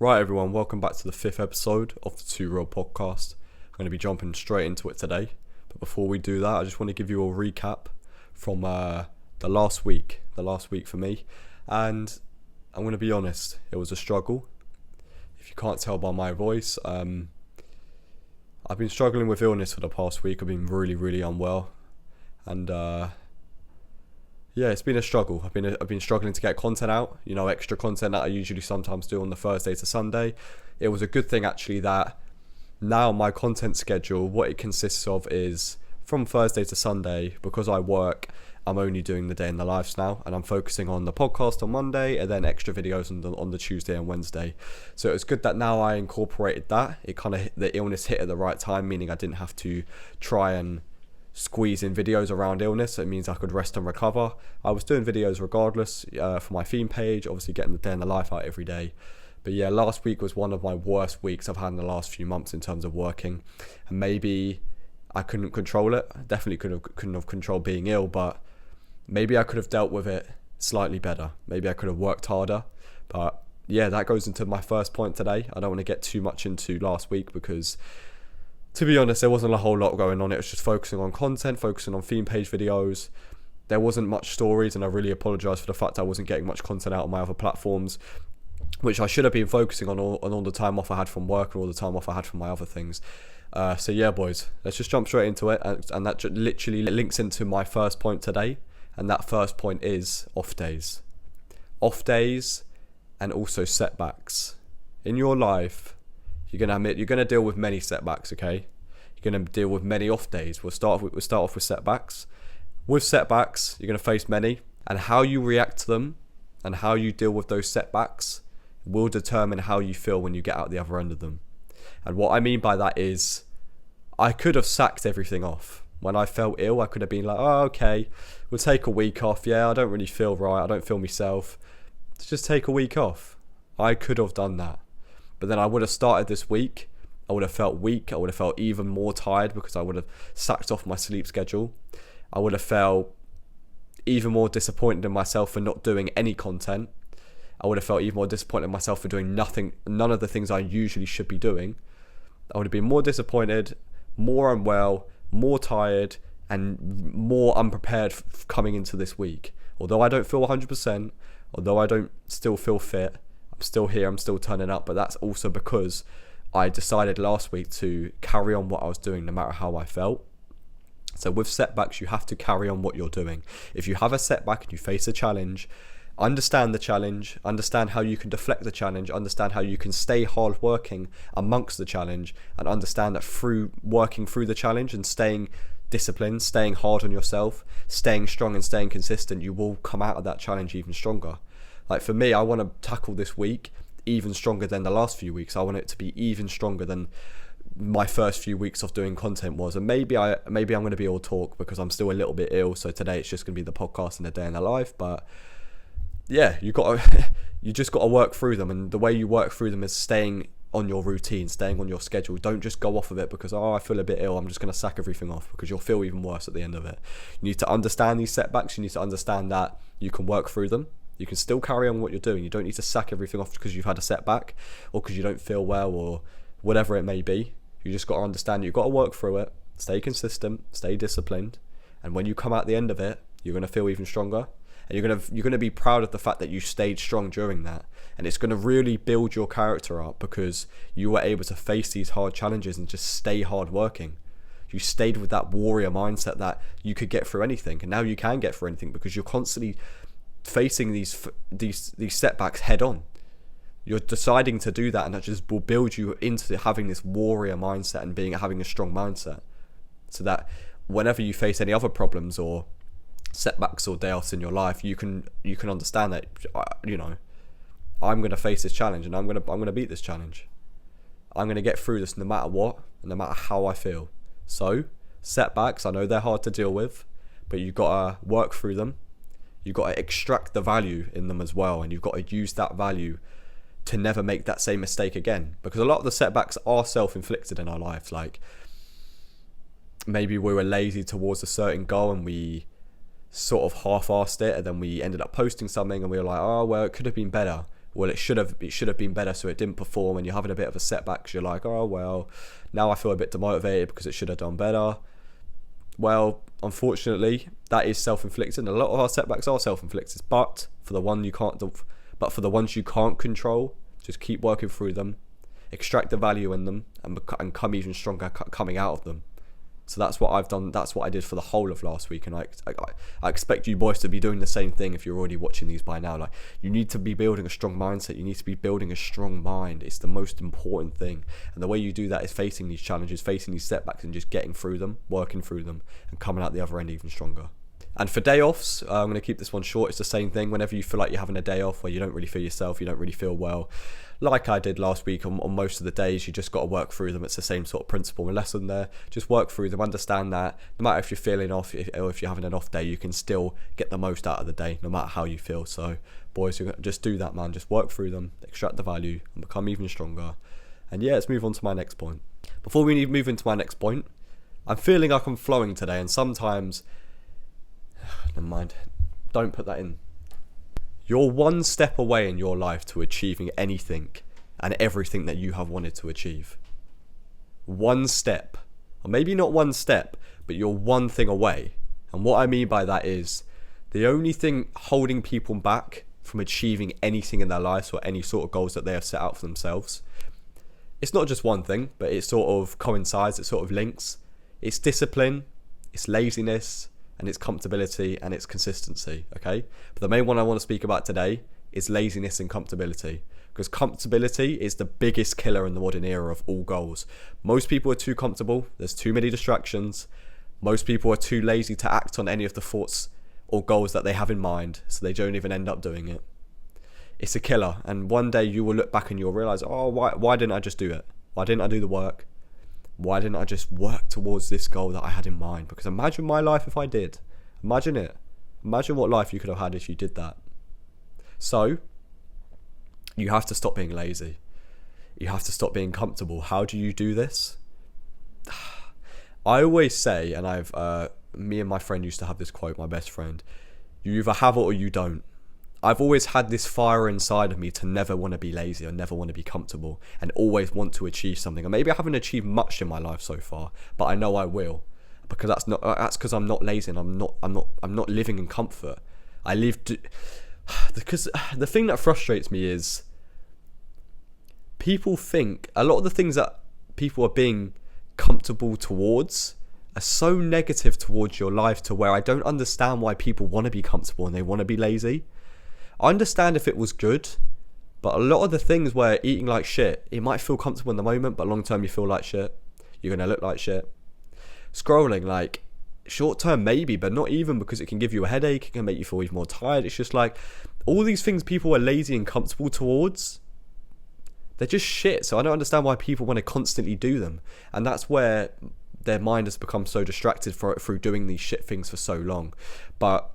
Right, everyone, welcome back to the fifth episode of the Two Real Podcast. I'm going to be jumping straight into it today. But before we do that, I just want to give you a recap from the last week for me. And I'm going to be honest, it was a struggle. If you can't tell by my voice, I've been struggling with illness for the past week. I've been really unwell. And yeah, it's been a struggle. I've been struggling to get content out, extra content that I usually sometimes do on the Thursday to Sunday. It was a good thing actually that now my content schedule, what it consists of is from Thursday to Sunday. Because I work, I'm only doing the day in the lives now, and I'm focusing on the podcast on Monday and then extra videos on the Tuesday and Wednesday. So it's good that now I incorporated that. The illness hit at the right time, meaning I didn't have to try and squeeze in videos around illness. So it means I could rest and recover. I was doing videos regardless for my theme page, obviously getting the day in the life out every day. But yeah, last week was one of my worst weeks I've had in the last few months in terms of working, and maybe I couldn't control it. I definitely couldn't have controlled being ill, but maybe I could have dealt with it slightly better. Maybe I could have worked harder. But yeah, that goes into my first point today. I don't want to get too much into last week because, to be honest, there wasn't a whole lot going on. It was just focusing on content, focusing on theme page videos. There wasn't much stories, and I really apologise for the fact I wasn't getting much content out on my other platforms, which I should have been focusing on all the time off I had from work and all the time off I had from my other things. So yeah, boys, let's just jump straight into it. And that literally links into my first point today. And that first point is off days. Off days and also setbacks. In your life, you're gonna deal with many setbacks, okay? You're gonna deal with many off days. We'll start off with setbacks. With setbacks, you're gonna face many, and how you react to them and how you deal with those setbacks will determine how you feel when you get out the other end of them. And what I mean by that is, I could have sacked everything off. When I felt ill, I could have been like, oh, okay, we'll take a week off. Yeah, I don't really feel right. I don't feel myself. Let's just take a week off. I could have done that. But then I would have started this week. I would have felt weak. I would have felt even more tired because I would have sacked off my sleep schedule. I would have felt even more disappointed in myself for not doing any content. I would have felt even more disappointed in myself for doing none of the things I usually should be doing. I would have been more disappointed, more unwell, more tired, and more unprepared coming into this week. Although I don't feel 100%, although I don't still feel fit, I'm still here, I'm still turning up, but that's also because I decided last week to carry on what I was doing no matter how I felt. So with setbacks, you have to carry on what you're doing. If you have a setback and you face a challenge, understand the challenge, understand how you can deflect the challenge, understand how you can stay hard working amongst the challenge, and understand that through working through the challenge and staying disciplined, staying hard on yourself, staying strong and staying consistent, you will come out of that challenge even stronger. Like for me, I want to tackle this week even stronger than the last few weeks. I want it to be even stronger than my first few weeks of doing content was. And maybe I'm going to be all talk because I'm still a little bit ill. So today it's just going to be the podcast and the day in the life. But yeah, you just got to work through them. And the way you work through them is staying on your routine, staying on your schedule. Don't just go off of it because, I feel a bit ill, I'm just going to sack everything off, because you'll feel even worse at the end of it. You need to understand these setbacks. You need to understand that you can work through them. You can still carry on what you're doing. You don't need to sack everything off because you've had a setback or because you don't feel well or whatever it may be. You just got to understand you've got to work through it, stay consistent, stay disciplined, and when you come out the end of it, you're going to feel even stronger, and you're going to be proud of the fact that you stayed strong during that. And it's going to really build your character up because you were able to face these hard challenges and just stay hard working. You stayed with that warrior mindset that you could get through anything, and now you can get through anything because you're constantly facing these setbacks head on. You're deciding to do that, and that just will build you into having this warrior mindset and having a strong mindset, so that whenever you face any other problems or setbacks or day-offs in your life, you can understand that, I'm going to face this challenge and I'm going to beat this challenge. I'm going to get through this no matter what, and no matter how I feel. So setbacks, I know they're hard to deal with, but you've got to work through them. You've got to extract the value in them as well, and you've got to use that value to never make that same mistake again. Because a lot of the setbacks are self-inflicted in our lives. Like, maybe we were lazy towards a certain goal and we sort of half-assed it, and then we ended up posting something and we were like, oh, well, it could have been better. well, it should have been better, so it didn't perform, and you're having a bit of a setback because you're like, oh well, now I feel a bit demotivated because it should have done better. Well, unfortunately, that is self-inflicted, and a lot of our setbacks are self-inflicted. But for the ones you can't control, just keep working through them, extract the value in them, and come even stronger coming out of them. So that's what I've done. That's what I did for the whole of last week, and I expect you boys to be doing the same thing if you're already watching these by now. Like, you need to be building a strong mindset. You need to be building a strong mind. It's the most important thing, and the way you do that is facing these challenges, facing these setbacks, and just getting through them, working through them, and coming out the other end even stronger. And for day offs, I'm going to keep this one short. It's the same thing. Whenever you feel like you're having a day off where you don't really feel yourself, you don't really feel well, like I did last week on most of the days, you just got to work through them. It's the same sort of principle and lesson there. Just work through them. Understand that no matter if you're feeling off or if you're having an off day, you can still get the most out of the day, no matter how you feel. So, boys, just do that, man. Just work through them, extract the value, and become even stronger. And yeah, let's move on to my next point. Before we move into my next point, I'm feeling like I'm flowing today, and sometimes... Never mind. Don't put that in. You're one step away in your life to achieving anything and everything that you have wanted to achieve. One step. Or maybe not one step, but you're one thing away. And what I mean by that is the only thing holding people back from achieving anything in their lives or any sort of goals that they have set out for themselves, it's not just one thing, but it sort of coincides, it sort of links. It's discipline, it's laziness, and it's comfortability, and it's consistency, okay? But the main one I want to speak about today is laziness and comfortability, because comfortability is the biggest killer in the modern era of all goals. Most people are too comfortable, there's too many distractions, most people are too lazy to act on any of the thoughts or goals that they have in mind, so they don't even end up doing it. It's a killer, and one day you will look back and you'll realise, oh, why didn't I just do it? Why didn't I do the work? Why didn't I just work towards this goal that I had in mind? Because imagine my life if I did. Imagine it. Imagine what life you could have had if you did that. So, you have to stop being lazy. You have to stop being comfortable. How do you do this? I always say, and me and my friend used to have this quote, my best friend, you either have it or you don't. I've always had this fire inside of me to never want to be lazy or never want to be comfortable and always want to achieve something. And maybe I haven't achieved much in my life so far, but I know I will, because that's because I'm not lazy and I'm not living in comfort. Because the thing that frustrates me is people think a lot of the things that people are being comfortable towards are so negative towards your life to where I don't understand why people want to be comfortable and they want to be lazy. I understand if it was good, but a lot of the things where eating like shit, it might feel comfortable in the moment, but long term you feel like shit. You're going to look like shit. Scrolling, like, short term maybe, but not even, because it can give you a headache, it can make you feel even more tired. It's just like, all these things people are lazy and comfortable towards, they're just shit. So I don't understand why people want to constantly do them. And that's where their mind has become so distracted through doing these shit things for so long. But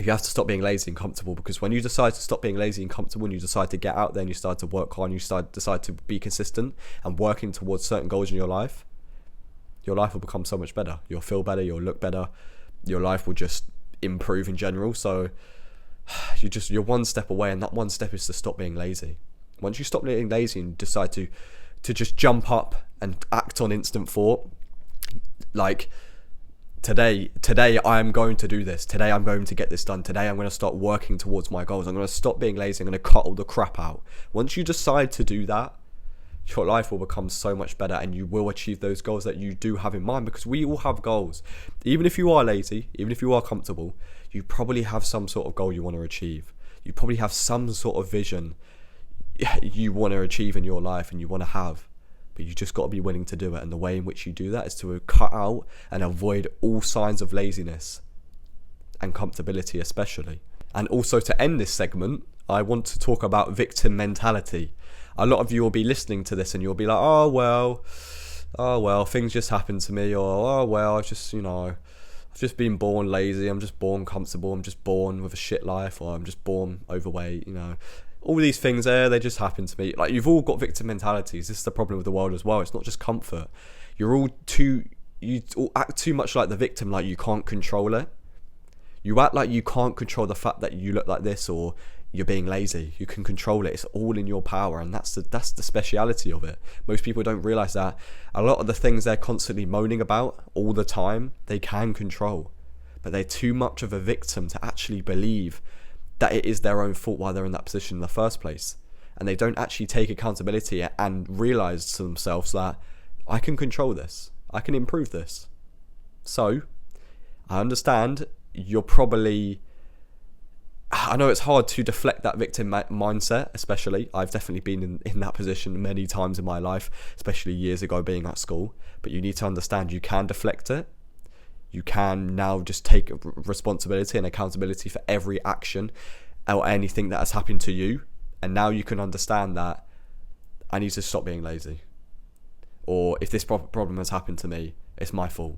you have to stop being lazy and comfortable, because when you decide to stop being lazy and comfortable and you decide to get out there and you start to work hard and you decide to be consistent and working towards certain goals in your life will become so much better. You'll feel better, you'll look better, your life will just improve in general. So you're one step away, and that one step is to stop being lazy. Once you stop being lazy and decide to just jump up and act on instant thought, like, Today I'm going to do this. Today I'm going to get this done. Today I'm going to start working towards my goals. I'm going to stop being lazy. I'm going to cut all the crap out. Once you decide to do that, your life will become so much better, and you will achieve those goals that you do have in mind, because we all have goals. Even if you are lazy, even if you are comfortable, you probably have some sort of goal you want to achieve. You probably have some sort of vision you want to achieve in your life and you want to have. But you just got to be willing to do it, and the way in which you do that is to cut out and avoid all signs of laziness and comfortability especially. And also, to end this segment, I want to talk about victim mentality. A lot of you will be listening to this and you'll be like, oh well, things just happen to me, or oh well, I've just been born lazy, I'm just born comfortable, I'm just born with a shit life, or I'm just born overweight, all these things they just happen to me. Like, you've all got victim mentalities. This is the problem with the world as well. It's not just comfort. You all act too much like the victim, like you can't control it. You act like you can't control the fact that you look like this, or you're being lazy. You can control it. It's all in your power, and that's the speciality of it. Most people don't realize that a lot of the things they're constantly moaning about all the time, they can control, but they're too much of a victim to actually believe that it is their own fault why they're in that position in the first place. And they don't actually take accountability and realize to themselves that I can control this. I can improve this. So I understand you're probably, I know it's hard to deflect that victim mindset, especially. I've definitely been in that position many times in my life, especially years ago being at school. But you need to understand you can deflect it. You can now just take responsibility and accountability for every action or anything that has happened to you. And now you can understand that I need to stop being lazy. Or if this problem has happened to me, it's my fault.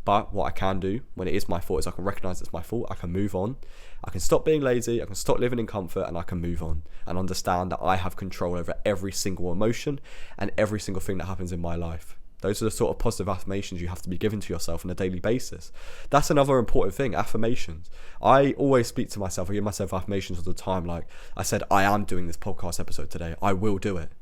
But what I can do when it is my fault is I can recognize it's my fault. I can move on. I can stop being lazy. I can stop living in comfort, and I can move on and understand that I have control over every single emotion and every single thing that happens in my life. Those are the sort of positive affirmations you have to be giving to yourself on a daily basis. That's another important thing, affirmations. I always speak to myself. I give myself affirmations all the time. Like I said, I am doing this podcast episode today. I will do it.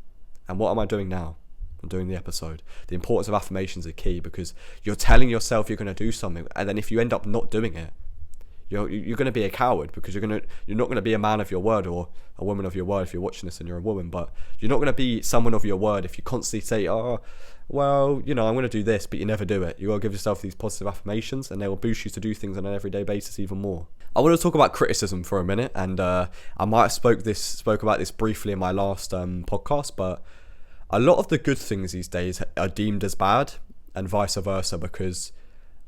And what am I doing now? I'm doing the episode. The importance of affirmations is key because you're telling yourself you're going to do something, and then if you end up not doing it, you're going to be a coward because you're not going to be a man of your word or a woman of your word if you're watching this and you're a woman. But you're not going to be someone of your word if you constantly say, oh, well, I'm going to do this, but you never do it. You got to give yourself these positive affirmations, and they will boost you to do things on an everyday basis even more. I want to talk about criticism for a minute, and I might have spoke about this briefly in my last podcast, but a lot of the good things these days are deemed as bad, and vice versa, because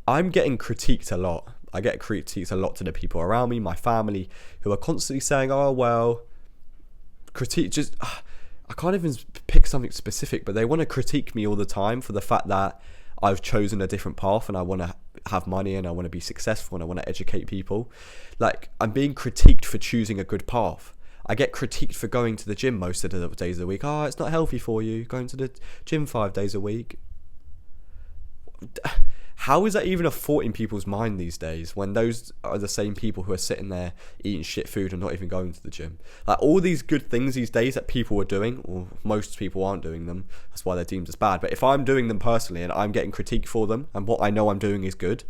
I'm getting critiqued a lot. I get critiqued a lot to the people around me, my family, who are constantly saying, oh, well, critique just... I can't even pick something specific, but they want to critique me all the time for the fact that I've chosen a different path and I want to have money and I want to be successful and I want to educate people. Like, I'm being critiqued for choosing a good path. I get critiqued for going to the gym most of the days of the week. Oh, it's not healthy for you, going to the gym 5 days a week. How is that even a thought in people's mind these days when those are the same people who are sitting there eating shit food and not even going to the gym? Like, all these good things these days that people are doing, or most people aren't doing them, that's why they're deemed as bad. But if I'm doing them personally and I'm getting critiqued for them and what I know I'm doing is good,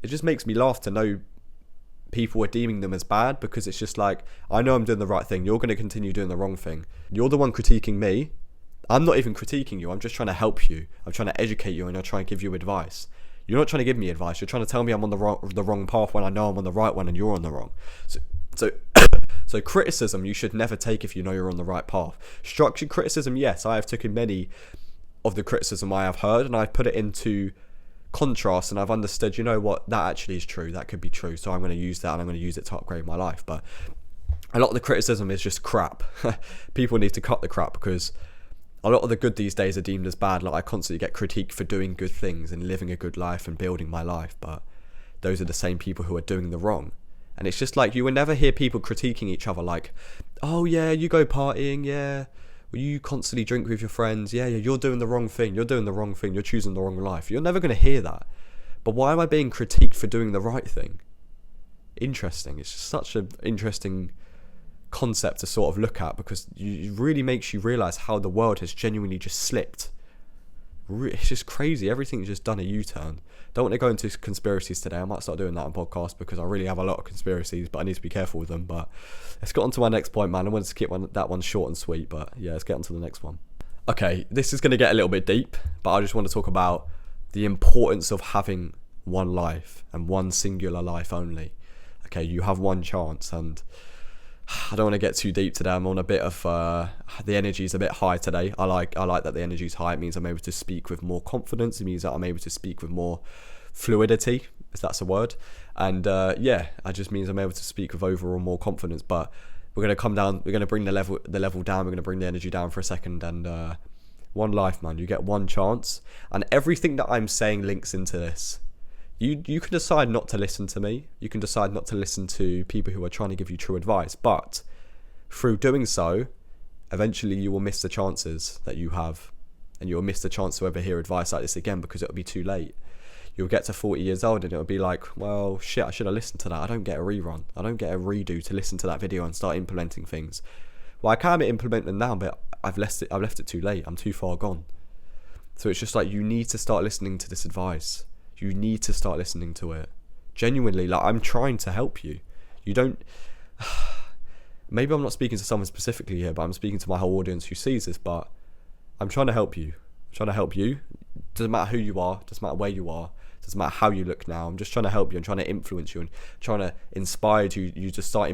it just makes me laugh to know people are deeming them as bad, because it's just like, I know I'm doing the right thing, you're going to continue doing the wrong thing. You're the one critiquing me. I'm not even critiquing you. I'm just trying to help you. I'm trying to educate you, and I'm trying to give you advice. You're not trying to give me advice. You're trying to tell me I'm on the wrong path when I know I'm on the right one and you're on the wrong. So criticism you should never take if you know you're on the right path. Structured criticism, yes, I have taken many of the criticism I have heard and I've put it into contrast, and I've understood, you know what, that actually is true. That could be true. So I'm going to use that, and I'm going to use it to upgrade my life. But a lot of the criticism is just crap. People need to cut the crap, because a lot of the good these days are deemed as bad. Like, I constantly get critiqued for doing good things and living a good life and building my life, but those are the same people who are doing the wrong. And it's just like, you will never hear people critiquing each other like, oh yeah, you go partying, yeah, well, you constantly drink with your friends, yeah, you're doing the wrong thing, you're choosing the wrong life. You're never going to hear that. But why am I being critiqued for doing the right thing? Interesting. It's just such an interesting concept to sort of look at, because it really makes you realize how the world has genuinely just slipped. It's just crazy. Everything's just done a U-turn. Don't want to go into conspiracies today. I might start doing that on podcast, because I really have a lot of conspiracies, but I need to be careful with them. But let's get on to my next point, man. I wanted to keep that one short and sweet, but yeah, let's get on to the next one. Okay, this is going to get a little bit deep, but I just want to talk about the importance of having one life, and one singular life only. Okay, you have one chance, and I don't want to get too deep today. I'm on a bit of the energy's a bit high today. I like that the energy's high. It means I'm able to speak with more confidence. It means that I'm able to speak with more fluidity, if that's a word. And yeah, it just means I'm able to speak with overall more confidence. But we're going to come down. We're going to bring the level down. We're going to bring the energy down for a second. And one life, man. You get one chance, and everything that I'm saying links into this. You can decide not to listen to me. You can decide not to listen to people who are trying to give you true advice. But through doing so, eventually you will miss the chances that you have. And you'll miss the chance to ever hear advice like this again, because it'll be too late. you'll get to 40 years old and it'll be like, well, shit, I should have listened to that. I don't get a rerun. I don't get a redo to listen to that video and start implementing things. Well, I can implement them now, but I've left it too late. I'm too far gone. So it's just like, you need to start listening to this advice. You need to start listening to it. Genuinely, like, I'm trying to help you. You don't... Maybe I'm not speaking to someone specifically here, but I'm speaking to my whole audience who sees this, but I'm trying to help you. Doesn't matter who you are, doesn't matter where you are, doesn't matter how you look now. I'm just trying to help you and trying to influence you and trying to inspire you to start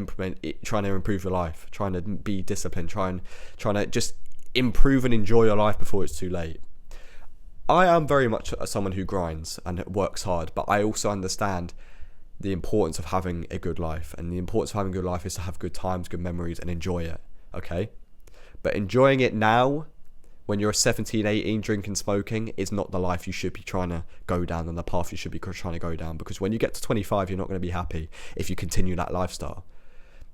trying to improve your life, trying to be disciplined, trying to just improve and enjoy your life before it's too late. I am very much someone who grinds and works hard, but I also understand the importance of having a good life, and the importance of having a good life is to have good times, good memories, and enjoy it, okay? But enjoying it now, when you're 17, 18, drinking, smoking, is not the life you should be trying to go down and the path you should be trying to go down, because when you get to 25, you're not going to be happy if you continue that lifestyle.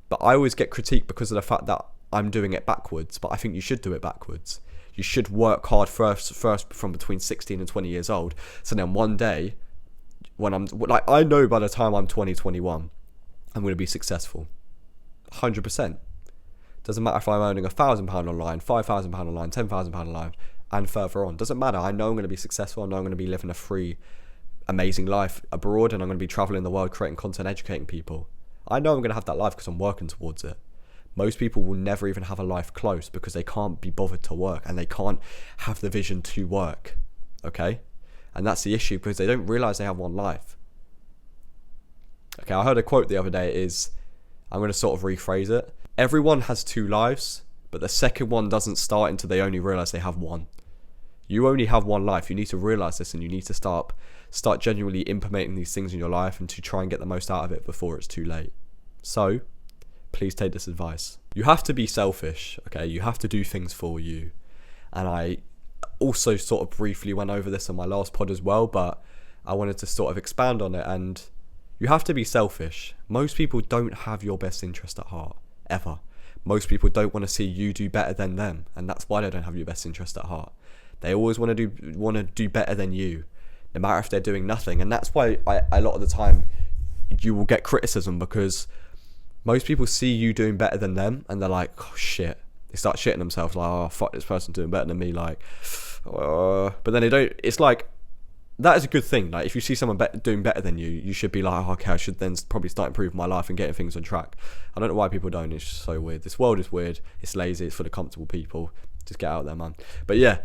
But I always get critiqued because of the fact that I'm doing it backwards, but I think you should do it backwards. You should work hard first from between 16 and 20 years old, so then one day, when I'm like, I know by the time I'm 20, 21, I'm going to be successful. 100%. Doesn't matter if I'm earning £1,000 online, £5,000 online, £10,000 online, and further on. Doesn't matter. I know I'm going to be successful. I know I'm going to be living a free, amazing life abroad, and I'm going to be traveling the world, creating content, educating people. I know I'm going to have that life because I'm working towards it. Most people will never even have a life close because they can't be bothered to work and they can't have the vision to work. Okay? And that's the issue, because they don't realize they have one life. Okay, I heard a quote the other day. I'm going to sort of rephrase it. Everyone has two lives, but the second one doesn't start until they only realize they have one. You only have one life. You need to realize this, and you need to start genuinely implementing these things in your life and to try and get the most out of it before it's too late. So, please take this advice. You have to be selfish, okay? You have to do things for you. And I also sort of briefly went over this on my last pod as well, but I wanted to sort of expand on it. And you have to be selfish. Most people don't have your best interest at heart, ever. Most people don't want to see you do better than them, and that's why they don't have your best interest at heart. They always want to do better than you, no matter if they're doing nothing. And that's why a lot of the time you will get criticism, because most people see you doing better than them and they're like, oh shit. They start shitting themselves, like, oh fuck, this person doing better than me, like, but then they don't. It's like, that is a good thing. Like, if you see someone doing better than you, you should be like, oh, okay, I should then probably start improving my life and getting things on track. I don't know why people don't. It's just so weird. This world is weird. It's lazy. It's for the comfortable people. Just get out there, man. But yeah,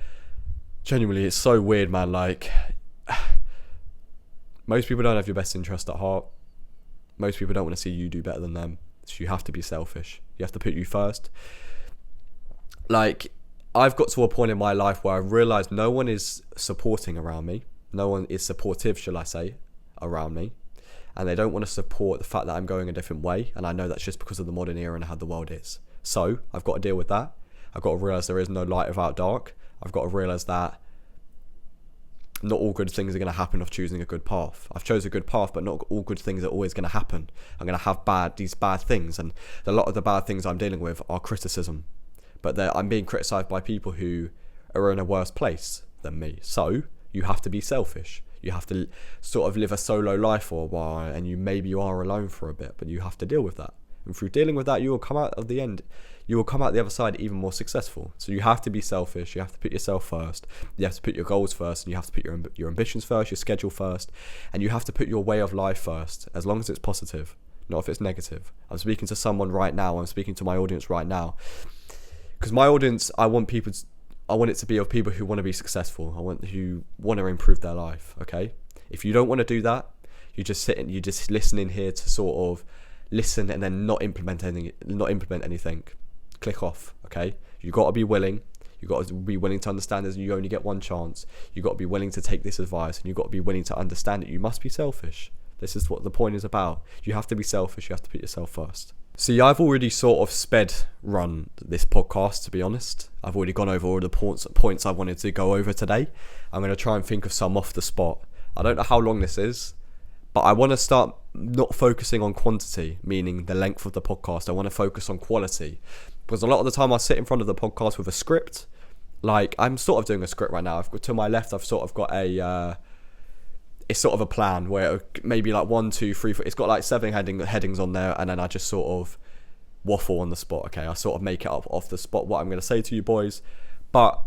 genuinely, it's so weird, man. Like, most people don't have your best interest at heart. Most people don't want to see you do better than them. So you have to be selfish. You have to put you first. Like, I've got to a point in my life where I've realised no one is supporting around me. No one is supportive, shall I say, around me. And they don't want to support the fact that I'm going a different way. And I know that's just because of the modern era and how the world is. So I've got to deal with that. I've got to realise there is no light without dark. I've got to realise that not all good things are going to happen of choosing a good path. I've chosen a good path, but not all good things are always going to happen. I'm going to have these bad things. And a lot of the bad things I'm dealing with are criticism. But I'm being criticised by people who are in a worse place than me. So you have to be selfish. You have to sort of live a solo life for a while, and maybe you are alone for a bit, but you have to deal with that. And through dealing with that, you will come out the other side even more successful. So you have to be selfish. You have to put yourself first. You have to put your goals first, and you have to put your ambitions first, your schedule first, and you have to put your way of life first, as long as it's positive, not if it's negative. I'm speaking to someone right now. I'm speaking to my audience right now. Because my audience, I want it to be of people who want to be successful. Who want to improve their life. Okay. If you don't want to do that, you just listen in here to sort of listen and then not implement anything. Click off. Okay. You got to be willing. You got to be willing to understand that you only get one chance. You got to be willing to take this advice, and you got to be willing to understand that you must be selfish. This is what the point is about. You have to be selfish. You have to put yourself first. See, I've already sort of sped run this podcast, to be honest. I've already gone over all the points I wanted to go over today. I'm going to try and think of some off the spot. I don't know how long this is, but I want to start not focusing on quantity, meaning the length of the podcast. I want to focus on quality. Because a lot of the time I sit in front of the podcast with a script. Like, I'm sort of doing a script right now. To my left, I've sort of got it's sort of a plan where maybe like 1, 2, 3, 4. It's got like 7 headings on there, and then I just sort of waffle on the spot. Okay, I sort of make it up off the spot what I'm going to say to you boys, but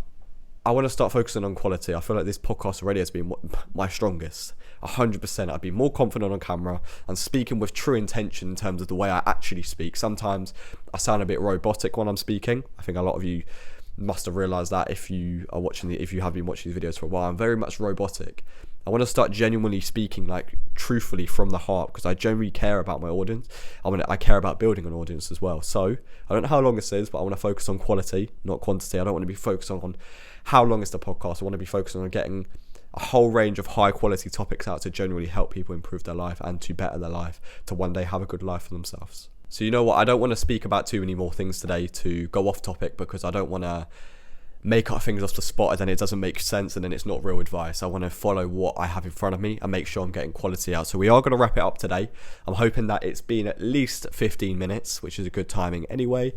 I want to start focusing on quality. I feel like this podcast already has been my strongest. 100%. I'd be more confident on camera and speaking with true intention in terms of the way I actually speak. Sometimes I sound a bit robotic when I'm speaking. I think a lot of you must have realised that if you have been watching these videos for a while. I'm very much robotic. I want to start genuinely speaking like truthfully from the heart, because I genuinely care about my audience. I care about building an audience as well. So I don't know how long this is, but I want to focus on quality, not quantity. I don't want to be focused on how long is the podcast. I want to be focusing on getting a whole range of high quality topics out to genuinely help people improve their life and to better their life, to one day have a good life for themselves. So you know what, I don't want to speak about too many more things today to go off topic, because I don't want to make up things off the spot and then it doesn't make sense and then it's not real advice. I want to follow what I have in front of me and make sure I'm getting quality out. So we are going to wrap it up today. I'm hoping that it's been at least 15 minutes, which is a good timing anyway.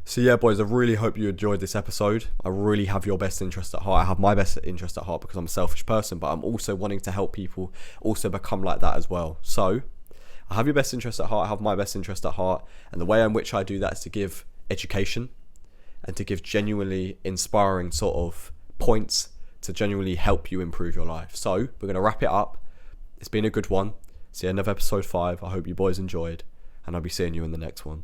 So yeah, boys, I really hope you enjoyed this episode. I really have your best interest at heart. I have my best interest at heart because I'm a selfish person, but I'm also wanting to help people also become like that as well. So I have your best interest at heart. I have my best interest at heart. And the way in which I do that is to give education and to give genuinely inspiring sort of points to genuinely help you improve your life. So we're going to wrap it up. It's been a good one. It's the end of episode 5. I hope you boys enjoyed, and I'll be seeing you in the next one.